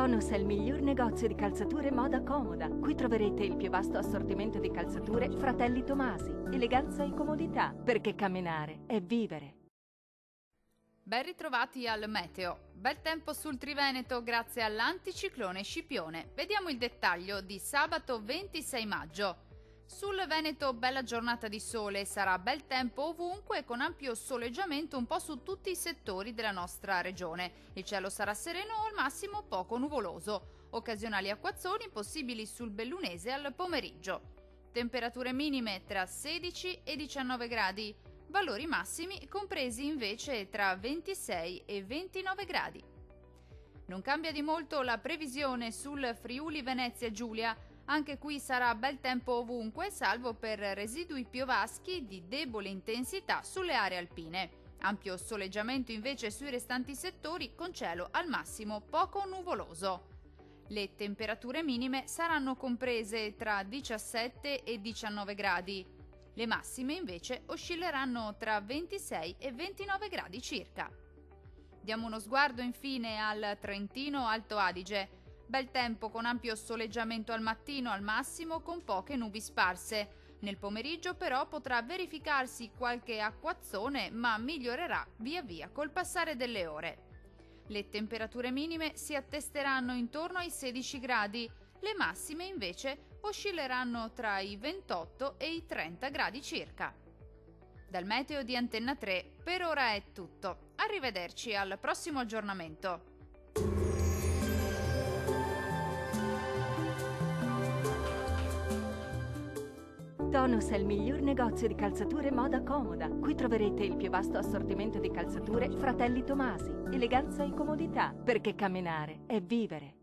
Tonus è il miglior negozio di calzature moda comoda. Qui troverete il più vasto assortimento di calzature Fratelli Tomasi. Eleganza e comodità, perché camminare è vivere. Ben ritrovati al meteo. Bel tempo sul Triveneto grazie all'anticiclone Scipione. Vediamo il dettaglio di sabato 26 maggio. Sul Veneto bella giornata di sole, sarà bel tempo ovunque con ampio soleggiamento un po' su tutti i settori della nostra regione. Il cielo sarà sereno o al massimo poco nuvoloso. Occasionali acquazzoni possibili sul Bellunese al pomeriggio. Temperature minime tra 16 e 19 gradi. Valori massimi compresi invece tra 26 e 29 gradi. Non cambia di molto la previsione sul Friuli Venezia Giulia. Anche qui sarà bel tempo ovunque, salvo per residui piovaschi di debole intensità sulle aree alpine. Ampio soleggiamento invece sui restanti settori con cielo al massimo poco nuvoloso. Le temperature minime saranno comprese tra 17 e 19 gradi. Le massime invece oscilleranno tra 26 e 29 gradi circa. Diamo uno sguardo infine al Trentino Alto Adige. Bel tempo con ampio soleggiamento al mattino al massimo con poche nubi sparse. Nel pomeriggio però potrà verificarsi qualche acquazzone ma migliorerà via via col passare delle ore. Le temperature minime si attesteranno intorno ai 16 gradi, le massime invece oscilleranno tra i 28 e i 30 gradi circa. Dal meteo di Antenna 3 per ora è tutto. Arrivederci al prossimo aggiornamento. Tonus è il miglior negozio di calzature moda comoda. Qui troverete il più vasto assortimento di calzature Fratelli Tomasi. Eleganza e comodità, perché camminare è vivere.